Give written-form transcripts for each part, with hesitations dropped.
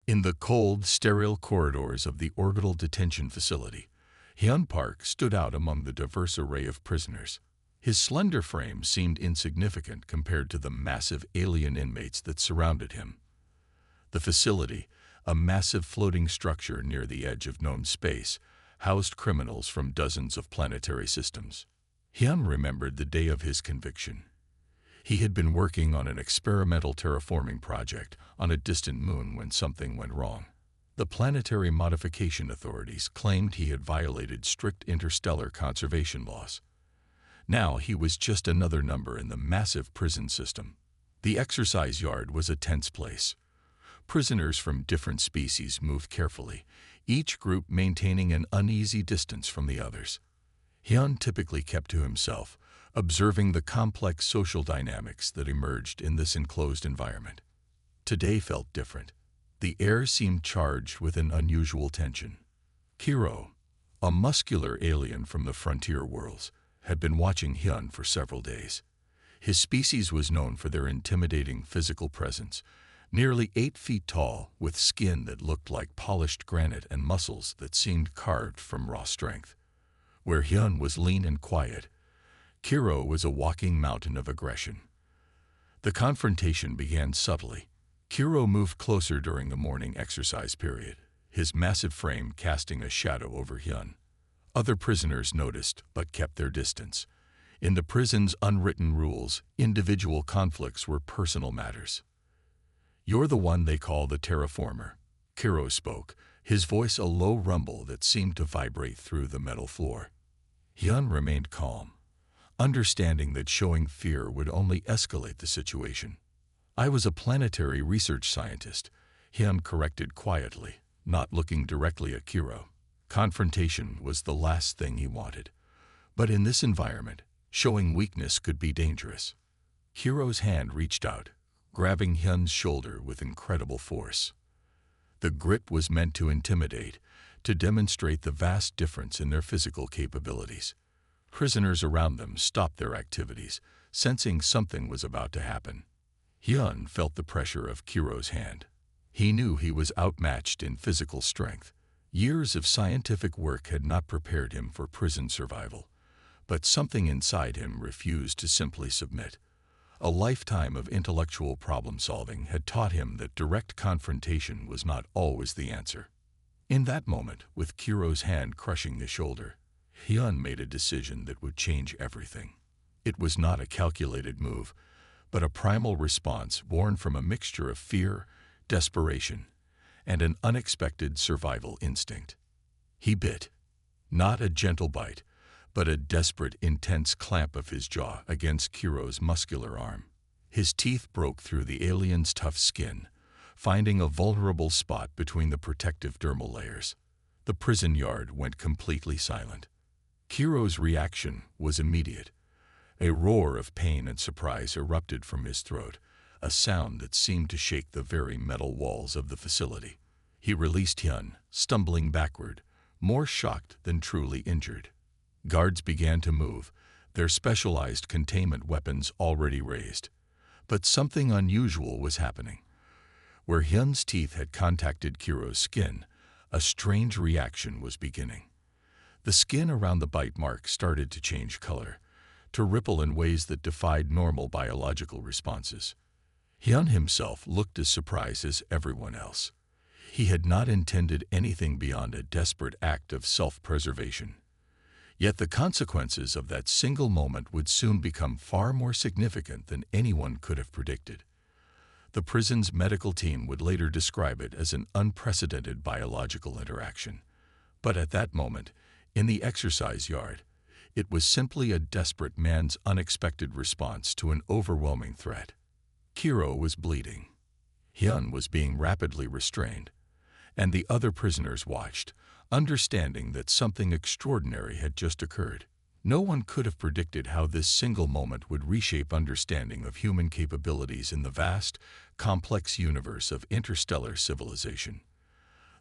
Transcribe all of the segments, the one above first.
In the cold, sterile corridors of the orbital detention facility, Hyun Park stood out among the diverse array of prisoners. His slender frame seemed insignificant compared to the massive alien inmates that surrounded him. The facility, a massive floating structure near the edge of known space, housed criminals from dozens of planetary systems. Hyun remembered the day of his conviction. He had been working on an experimental terraforming project on a distant moon when something went wrong. The planetary modification authorities claimed he had violated strict interstellar conservation laws. Now he was just another number in the massive prison system. The exercise yard was a tense place. Prisoners from different species moved carefully, each group maintaining an uneasy distance from the others. Hyun typically kept to himself, observing the complex social dynamics that emerged in this enclosed environment. Today felt different. The air seemed charged with an unusual tension. Kiro, a muscular alien from the frontier worlds, had been watching Hyun for several days. His species was known for their intimidating physical presence, nearly 8 feet tall, with skin that looked like polished granite and muscles that seemed carved from raw strength. Where Hyun was lean and quiet, Kiro was a walking mountain of aggression. The confrontation began subtly. Kiro moved closer during the morning exercise period, his massive frame casting a shadow over Hyun. Other prisoners noticed but kept their distance. In the prison's unwritten rules, individual conflicts were personal matters. "You're the one they call the terraformer," Kiro spoke, his voice a low rumble that seemed to vibrate through the metal floor. Hyun remained calm, understanding that showing fear would only escalate the situation. "I was a planetary research scientist," Hyun corrected quietly, not looking directly at Kiro. Confrontation was the last thing he wanted. But in this environment, showing weakness could be dangerous. Kiro's hand reached out, grabbing Hyun's shoulder with incredible force. The grip was meant to intimidate, to demonstrate the vast difference in their physical capabilities. Prisoners around them stopped their activities, sensing something was about to happen. Hyun felt the pressure of Kiro's hand. He knew he was outmatched in physical strength. Years of scientific work had not prepared him for prison survival, but something inside him refused to simply submit. A lifetime of intellectual problem-solving had taught him that direct confrontation was not always the answer. In that moment, with Kiro's hand crushing the shoulder, Hyun made a decision that would change everything. It was not a calculated move, but a primal response born from a mixture of fear, desperation, and an unexpected survival instinct. He bit, not a gentle bite, but a desperate, intense clamp of his jaw against Kiro's muscular arm. His teeth broke through the alien's tough skin, finding a vulnerable spot between the protective dermal layers. The prison yard went completely silent. Kiro's reaction was immediate. A roar of pain and surprise erupted from his throat, a sound that seemed to shake the very metal walls of the facility. He released Hyun, stumbling backward, more shocked than truly injured. Guards began to move, their specialized containment weapons already raised. But something unusual was happening. Where Hyun's teeth had contacted Kiro's skin, a strange reaction was beginning. The skin around the bite mark started to change color, to ripple in ways that defied normal biological responses. Hyun himself looked as surprised as everyone else. He had not intended anything beyond a desperate act of self-preservation. Yet the consequences of that single moment would soon become far more significant than anyone could have predicted. The prison's medical team would later describe it as an unprecedented biological interaction. But at that moment, in the exercise yard, it was simply a desperate man's unexpected response to an overwhelming threat. Kiro was bleeding. Hyun was being rapidly restrained, and the other prisoners watched, understanding that something extraordinary had just occurred. No one could have predicted how this single moment would reshape understanding of human capabilities in the vast, complex universe of interstellar civilization.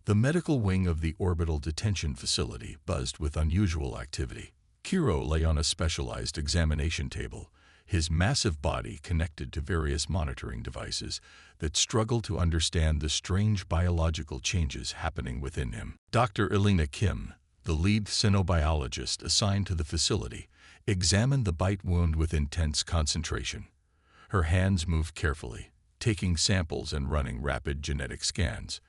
The medical wing of the orbital detention facility buzzed with unusual activity. Kiro lay on a specialized examination table, his massive body connected to various monitoring devices that struggled to understand the strange biological changes happening within him. Dr. Elena Kim, the lead cynobiologist assigned to the facility, examined the bite wound with intense concentration. Her hands moved carefully, taking samples and running rapid genetic scans.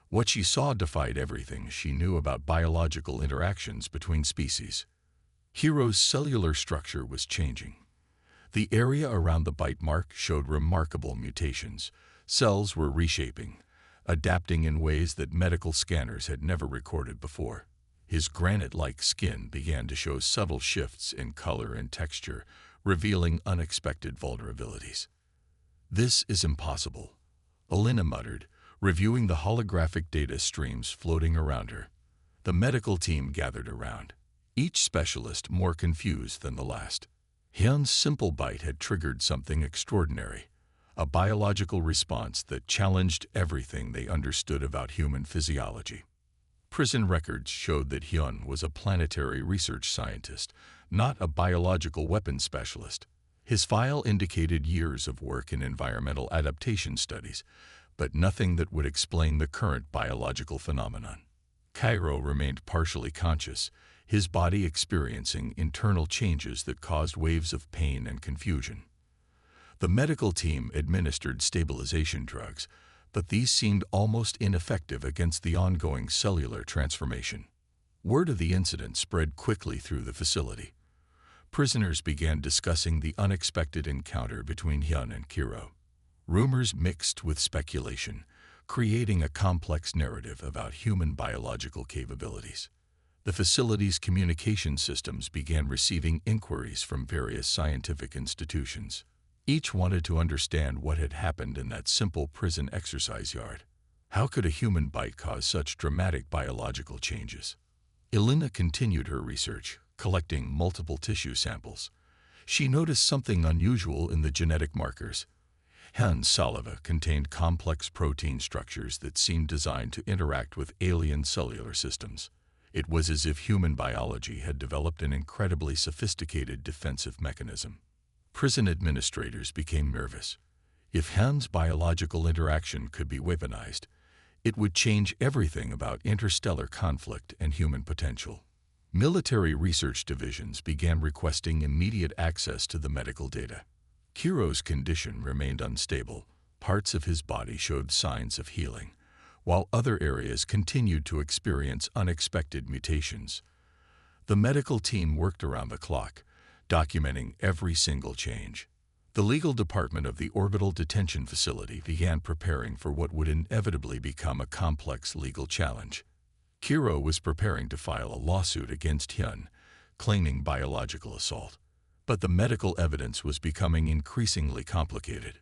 What she saw defied everything she knew about biological interactions between species. Hiro's cellular structure was changing. The area around the bite mark showed remarkable mutations. Cells were reshaping, adapting in ways that medical scanners had never recorded before. His granite-like skin began to show subtle shifts in color and texture, revealing unexpected vulnerabilities. "This is impossible," Elena muttered, reviewing the holographic data streams floating around her. The medical team gathered around, each specialist more confused than the last. Hyun's simple bite had triggered something extraordinary, a biological response that challenged everything they understood about human physiology. Prison records showed that Hyun was a planetary research scientist, not a biological weapons specialist. His file indicated years of work in environmental adaptation studies, but nothing that would explain the current biological phenomenon. Cairo remained partially conscious, his body experiencing internal changes that caused waves of pain and confusion. The medical team administered stabilization drugs, but these seemed almost ineffective against the ongoing cellular transformation. Word of the incident spread quickly through the facility. Prisoners began discussing the unexpected encounter between Hyun and Kiro. Rumors mixed with speculation, creating a complex narrative about human biological capabilities. The facility's communication systems began receiving inquiries from various scientific institutions. Each wanted to understand what had happened in that simple prison exercise yard. How could a human bite cause such dramatic biological changes? Elena continued her research, collecting multiple tissue samples. She noticed something unusual in the genetic markers. Hyun's saliva contained complex protein structures that seemed designed to interact with alien cellular systems. It was as if human biology had developed an incredibly sophisticated defensive mechanism. Prison administrators became nervous. If Hyun's biological interaction could be weaponized, it would change everything about interstellar conflict and human potential. Military research divisions began requesting immediate access to the medical data. Kiro's condition remained unstable. Parts of his body showed signs of healing, while other areas continued to experience unexpected mutations. The medical team worked around the clock, documenting every single change. The legal department of the orbital detention facility began preparing for what would inevitably become a complex legal challenge. Kiro was preparing to file a lawsuit against Hyun, claiming biological assault. But the medical evidence was becoming increasingly complicated.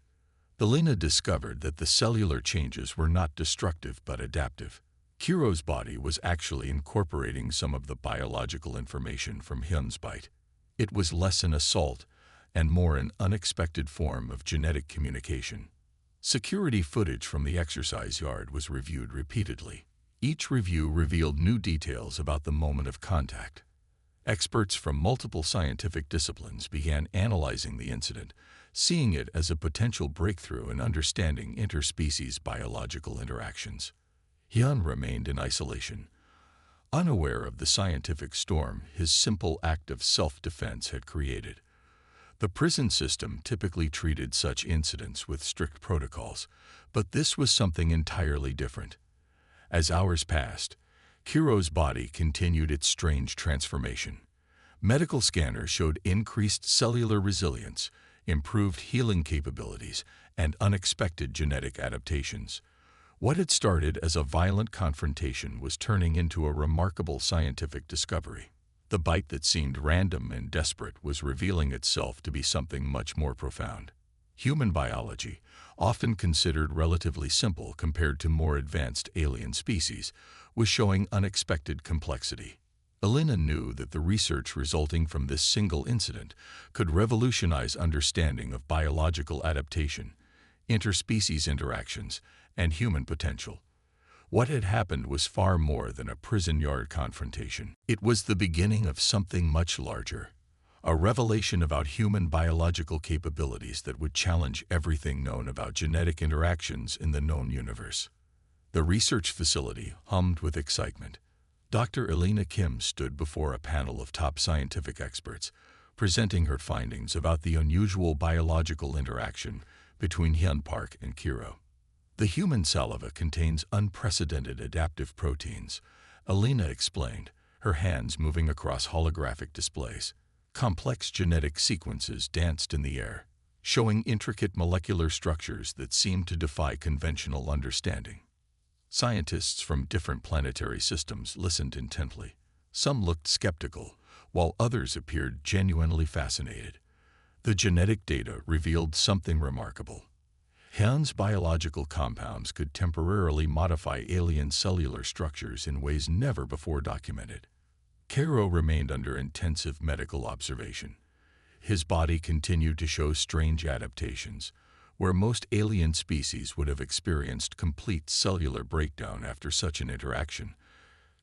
Elena discovered that the cellular changes were not destructive but adaptive. Kiro's body was actually incorporating some of the biological information from Hyun's bite. It was less an assault and more an unexpected form of genetic communication. Security footage from the exercise yard was reviewed repeatedly. Each review revealed new details about the moment of contact. Experts from multiple scientific disciplines began analyzing the incident, seeing it as a potential breakthrough in understanding interspecies biological interactions. Hyun remained in isolation, unaware of the scientific storm his simple act of self-defense had created. The prison system typically treated such incidents with strict protocols, but this was something entirely different. As hours passed, Kiro's body continued its strange transformation. Medical scanners showed increased cellular resilience, improved healing capabilities, and unexpected genetic adaptations. What had started as a violent confrontation was turning into a remarkable scientific discovery. The bite that seemed random and desperate was revealing itself to be something much more profound. Human biology, often considered relatively simple compared to more advanced alien species, was showing unexpected complexity. Elena knew that the research resulting from this single incident could revolutionize understanding of biological adaptation, interspecies interactions, and human potential. What had happened was far more than a prison yard confrontation. It was the beginning of something much larger, a revelation about human biological capabilities that would challenge everything known about genetic interactions in the known universe. The research facility hummed with excitement. Dr. Elena Kim stood before a panel of top scientific experts, presenting her findings about the unusual biological interaction between Hyun Park and Kiro. The human saliva contains unprecedented adaptive proteins, Elena explained, her hands moving across holographic displays. Complex genetic sequences danced in the air, showing intricate molecular structures that seemed to defy conventional understanding. Scientists from different planetary systems listened intently. Some looked skeptical, while others appeared genuinely fascinated. The genetic data revealed something remarkable. Hyun's biological compounds could temporarily modify alien cellular structures in ways never before documented. Kiro remained under intensive medical observation. His body continued to show strange adaptations, where most alien species would have experienced complete cellular breakdown after such an interaction.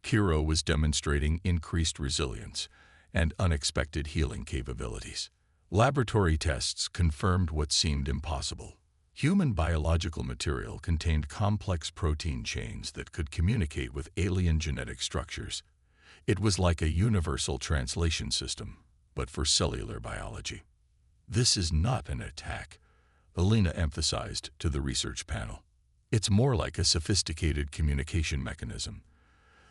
Kiro was demonstrating increased resilience and unexpected healing capabilities. Laboratory tests confirmed what seemed impossible. Human biological material contained complex protein chains that could communicate with alien genetic structures. It was like a universal translation system, but for cellular biology. This is not an attack, Elena emphasized to the research panel. It's more like a sophisticated communication mechanism.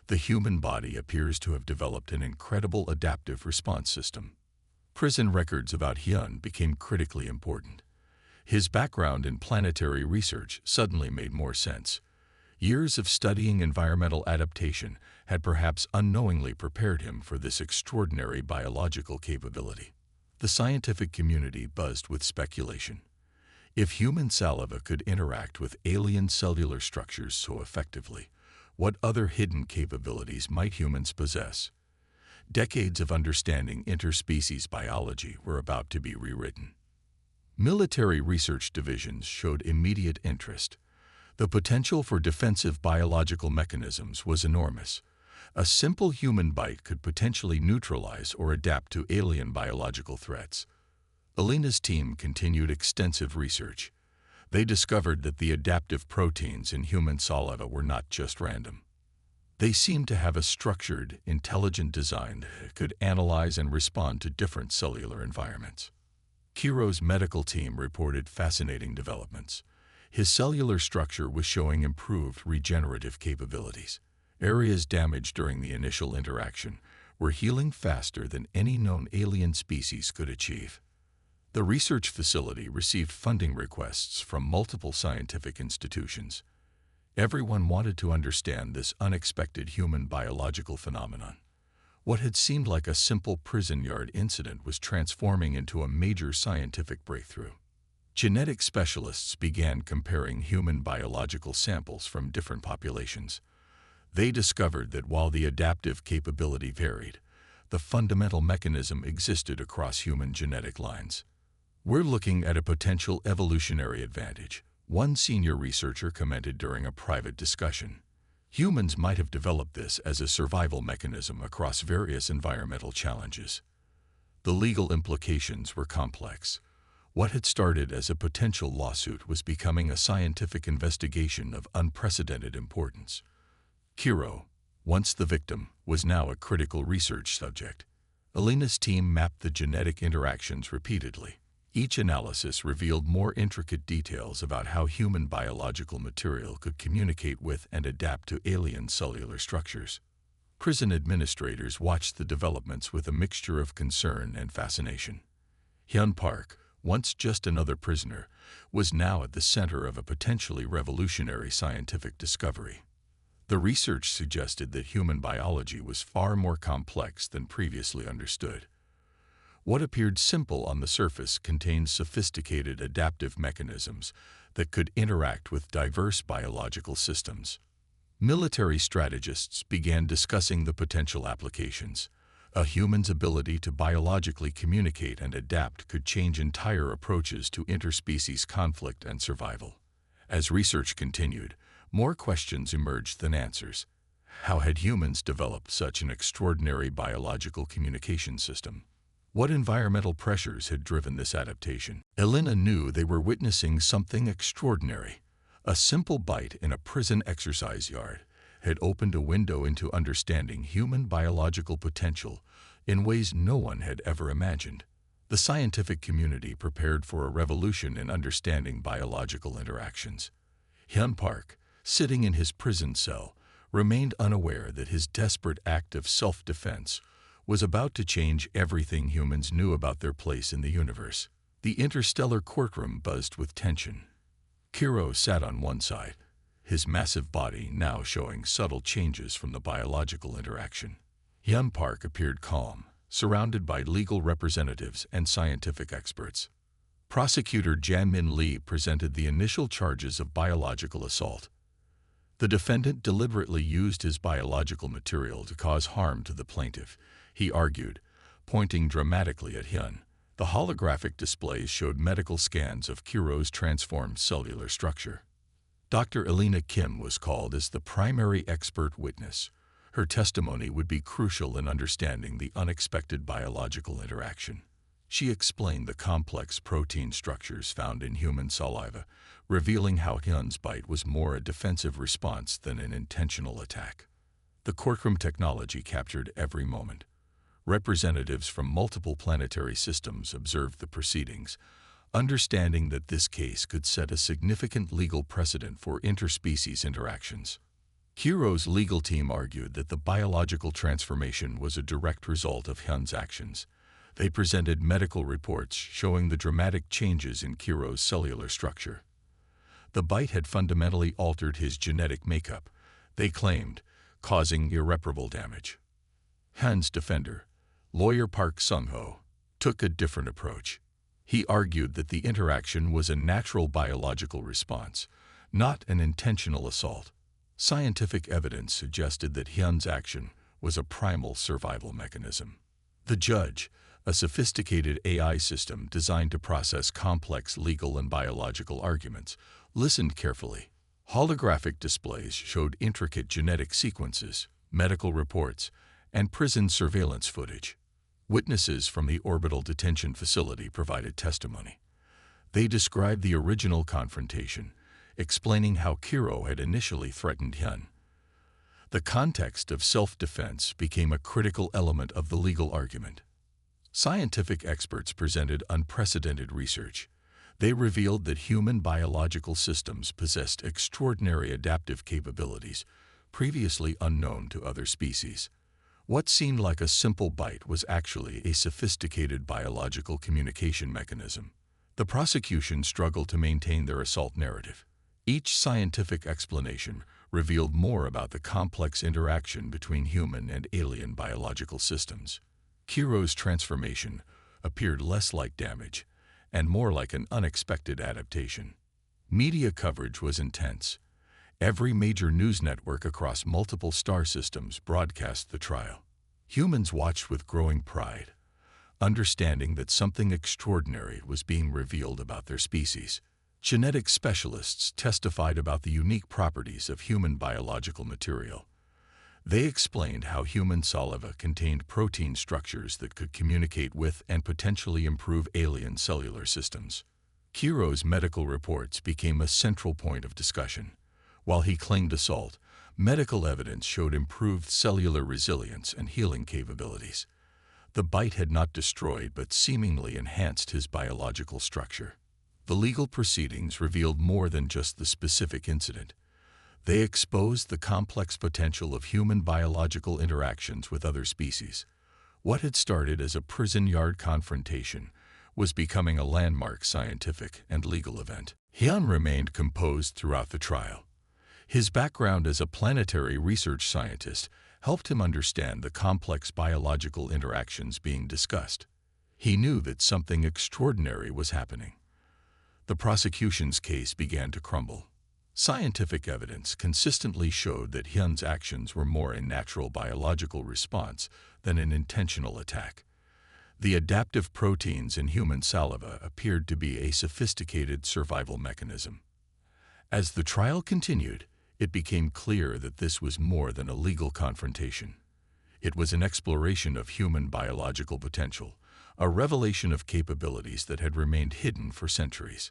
The human body appears to have developed an incredible adaptive response system. Prison records about Hyun became critically important. His background in planetary research suddenly made more sense. Years of studying environmental adaptation had perhaps unknowingly prepared him for this extraordinary biological capability. The scientific community buzzed with speculation. If human saliva could interact with alien cellular structures so effectively, what other hidden capabilities might humans possess? Decades of understanding interspecies biology were about to be rewritten. Military research divisions showed immediate interest. The potential for defensive biological mechanisms was enormous. A simple human bite could potentially neutralize or adapt to alien biological threats. Elena's team continued extensive research. They discovered that the adaptive proteins in human saliva were not just random. They seemed to have a structured, intelligent design that could analyze and respond to different cellular environments. Kiro's medical team reported fascinating developments. His cellular structure was showing improved regenerative capabilities. Areas damaged during the initial interaction were healing faster than any known alien species could achieve. The research facility received funding requests from multiple scientific institutions. Everyone wanted to understand this unexpected human biological phenomenon. What had seemed like a simple prison yard incident was transforming into a major scientific breakthrough. Genetic specialists began comparing human biological samples from different populations. They discovered that while the adaptive capability varied, the fundamental mechanism existed across human genetic lines. "We're looking at a potential evolutionary advantage," one senior researcher commented during a private discussion. Humans might have developed this as a survival mechanism across various environmental challenges. The legal implications were complex. What had started as a potential lawsuit was becoming a scientific investigation of unprecedented importance. Kiro, once the victim, was now a critical research subject. Elena's team mapped the genetic interactions repeatedly. Each analysis revealed more intricate details about how human biological material could communicate with and adapt to alien cellular structures. Prison administrators watched the developments with a mixture of concern and fascination. Hyun Park, once just another prisoner, was now at the center of a potentially revolutionary scientific discovery. The research suggested that human biology was far more complex than previously understood. What appeared simple on the surface contained sophisticated adaptive mechanisms that could interact with diverse biological systems. Military strategists began discussing the potential applications. A human's ability to biologically communicate and adapt could change entire approaches to interspecies conflict and survival. As research continued, more questions emerged than answers. How had humans developed such an extraordinary biological communication system? What environmental pressures had driven this adaptation? Elena knew they were witnessing something extraordinary. A simple bite in a prison exercise yard had opened a window into understanding human biological potential in ways no one had ever imagined. The scientific community prepared for a revolution in understanding biological interactions. Hyun Park, sitting in his prison cell, remained unaware that his desperate act of self-defense was about to change everything humans knew about their place in the universe. The interstellar courtroom buzzed with tension. Kiro sat on one side, his massive body now showing subtle changes from the biological interaction. Hyun Park appeared calm, surrounded by legal representatives and scientific experts. Prosecutor Jamin Lee presented the initial charges of biological assault. The defendant deliberately used his biological material to cause harm to the plaintiff, he argued, pointing dramatically at Hyun. The holographic displays showed medical scans of Kiro's transformed cellular structure. Dr. Elena Kim was called as the primary expert witness. Her testimony would be crucial in understanding the unexpected biological interaction. She explained the complex protein structures found in human saliva, revealing how Hyun's bite was more a defensive response than an intentional attack. The courtroom technology captured every moment. Representatives from multiple planetary systems observed the proceedings, understanding that this case could set a significant legal precedent for interspecies interactions. Kiro's legal team argued that the biological transformation was a direct result of Hyun's actions. They presented medical reports showing the dramatic changes in Kiro's cellular structure. The bite had fundamentally altered his genetic makeup, they claimed, causing irreparable damage. Hyun's defender, lawyer Park Sung-ho, took a different approach. He argued that the interaction was a natural biological response, not an intentional assault. Scientific evidence suggested that Hyun's action was a primal survival mechanism. The judge, a sophisticated AI system designed to process complex legal and biological arguments, listened carefully. Holographic displays showed intricate genetic sequences, medical reports, and prison surveillance footage. Witnesses from the orbital detention facility provided testimony. They described the original confrontation, explaining how Kiro had initially threatened Hyun. The context of self-defense became a critical element of the legal argument. Scientific experts presented unprecedented research. They revealed that human biological systems possessed extraordinary adaptive capabilities, previously unknown to other species. What seemed like a simple bite was actually a sophisticated biological communication mechanism. The prosecution struggled to maintain their assault narrative. Each scientific explanation revealed more about the complex interaction between human and alien biological systems. Kiro's transformation appeared less like damage and more like an unexpected adaptation. Media coverage was intense. Every major news network across multiple star systems broadcast the trial. Humans watched with growing pride, understanding that something extraordinary was being revealed about their species. Genetic specialists testified about the unique properties of human biological material. They explained how human saliva contained protein structures that could communicate with and potentially improve alien cellular systems. Kiro's medical reports became a central point of discussion. While he claimed assault, medical evidence showed improved cellular resilience and healing capabilities. The bite had not destroyed but seemingly enhanced his biological structure. The legal proceedings revealed more than just the specific incident. They exposed the complex potential of human biological interactions with other species. What had started as a prison yard confrontation was becoming a landmark scientific and legal event. Hyun remained composed throughout the trial. His background as a planetary research scientist helped him understand the complex biological interactions being discussed. He knew that something extraordinary was happening. The prosecution's case began to crumble. Scientific evidence consistently showed that Hyun's actions were more a natural biological response than an intentional attack. The adaptive proteins in human saliva appeared to be a sophisticated survival mechanism. As the trial continued, it became clear that this was more than a legal confrontation. It was an exploration of human biological potential, a revelation of capabilities that had remained hidden for centuries.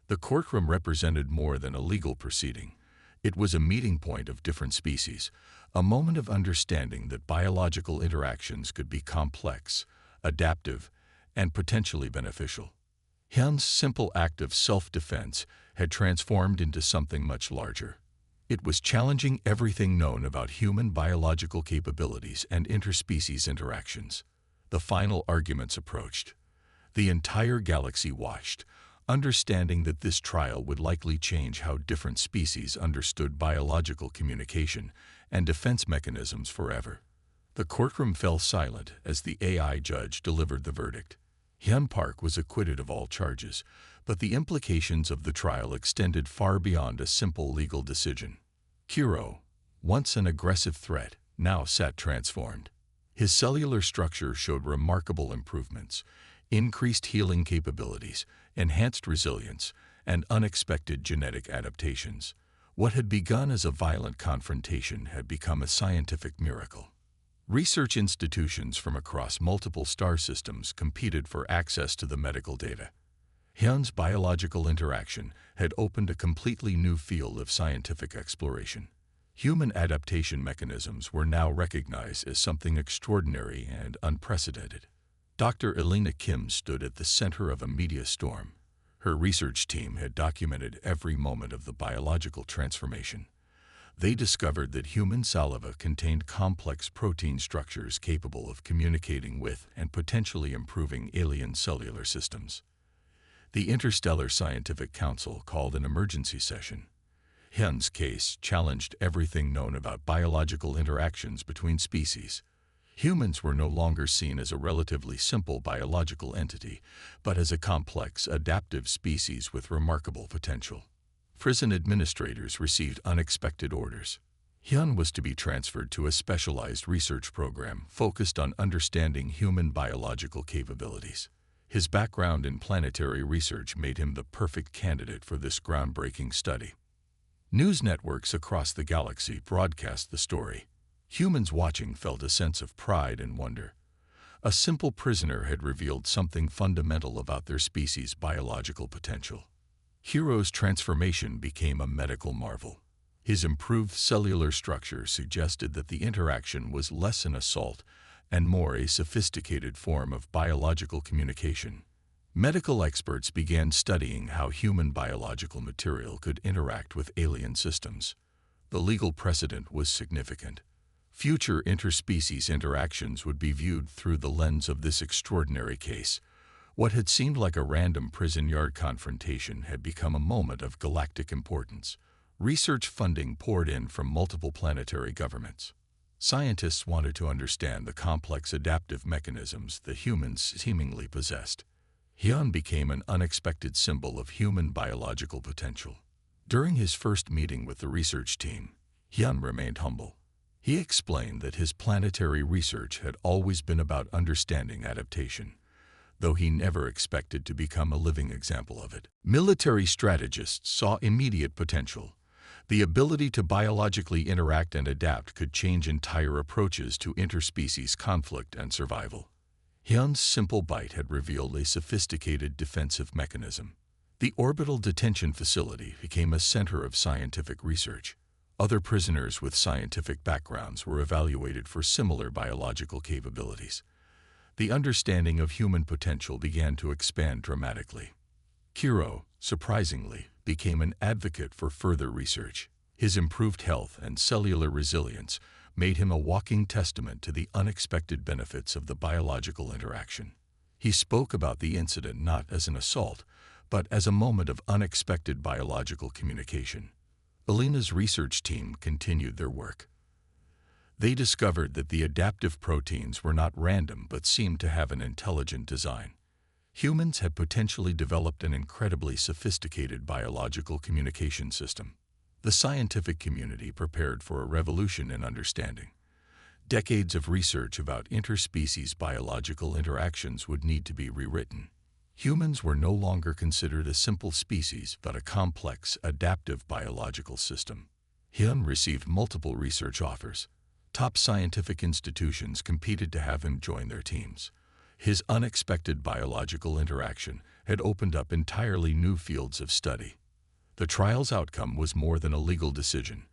The courtroom represented more than a legal proceeding. It was a meeting point of different species, a moment of understanding that biological interactions could be complex, adaptive, and potentially beneficial. Hyun's simple act of self-defense had transformed into something much larger. It was challenging everything known about human biological capabilities and interspecies interactions. The final arguments approached. The entire galaxy watched, understanding that this trial would likely change how different species understood biological communication and defense mechanisms forever. The courtroom fell silent as the AI judge delivered the verdict. Hyun Park was acquitted of all charges, but the implications of the trial extended far beyond a simple legal decision. Kiro, once an aggressive threat, now sat transformed. His cellular structure showed remarkable improvements, increased healing capabilities, enhanced resilience, and unexpected genetic adaptations. What had begun as a violent confrontation had become a scientific miracle. Research institutions from across multiple star systems competed for access to the medical data. Hyun's biological interaction had opened a completely new field of scientific exploration. Human adaptation mechanisms were now recognized as something extraordinary and unprecedented. Dr. Elena Kim stood at the center of a media storm. Her research team had documented every moment of the biological transformation. They discovered that human saliva contained complex protein structures capable of communicating with and potentially improving alien cellular systems. The Interstellar Scientific Council called an emergency session. Hyun's case challenged everything known about biological interactions between species. Humans were no longer seen as a relatively simple biological entity, but as a complex, adaptive species with remarkable potential. Prison administrators received unexpected orders. Hyun was to be transferred to a specialized research program focused on understanding human biological capabilities. His background in planetary research made him the perfect candidate for this groundbreaking study. News networks across the galaxy broadcast the story. Humans watching felt a sense of pride and wonder. A simple prisoner had revealed something fundamental about their species' biological potential. Hiro's transformation became a medical marvel. His improved cellular structure suggested that the interaction was less an assault and more a sophisticated form of biological communication. Medical experts began studying how human biological material could interact with alien systems. The legal precedent was significant. Future interspecies interactions would be viewed through the lens of this extraordinary case. What had seemed like a random prison yard confrontation had become a moment of galactic importance. Research funding poured in from multiple planetary governments. Scientists wanted to understand the complex adaptive mechanisms that humans seemingly possessed. Hyun became an unexpected symbol of human biological potential. During his first meeting with the research team, Hyun remained humble. He explained that his planetary research had always been about understanding adaptation, though he never expected to become a living example of it. Military strategists saw immediate potential. The ability to biologically interact and adapt could change entire approaches to interspecies conflict and survival. Hyun's simple bite had revealed a sophisticated defensive mechanism. The orbital detention facility became a center of scientific research. Other prisoners with scientific backgrounds were evaluated for similar biological capabilities. The understanding of human potential began to expand dramatically. Kiro, surprisingly, became an advocate for further research. His improved health and cellular resilience made him a walking testament to the unexpected benefits of the biological interaction. He spoke about the incident not as an assault, but as a moment of unexpected biological communication. Elena's research team continued their work. They discovered that the adaptive proteins were not random but seemed to have an intelligent design. Humans had potentially developed an incredibly sophisticated biological communication system. The scientific community prepared for a revolution in understanding. Decades of research about interspecies biological interactions would need to be rewritten. Humans were no longer considered a simple species but a complex, adaptive biological system. Hyun received multiple research offers. Top scientific institutions competed to have him join their teams. His unexpected biological interaction had opened up entirely new fields of study. The trial's outcome was more than a legal decision.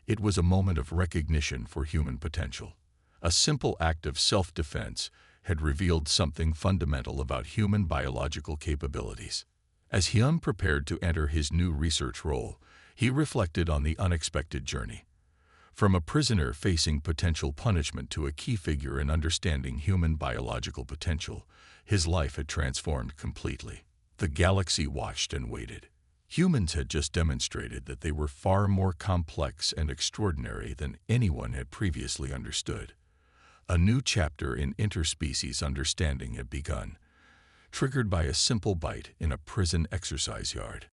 It was a moment of recognition for human potential. A simple act of self-defense had revealed something fundamental about human biological capabilities. As Hyun prepared to enter his new research role, he reflected on the unexpected journey. From a prisoner facing potential punishment to a key figure in understanding human biological potential, his life had transformed completely. The galaxy watched and waited. Humans had just demonstrated that they were far more complex and extraordinary than anyone had previously understood. A new chapter in interspecies understanding had begun, triggered by a simple bite in a prison exercise yard.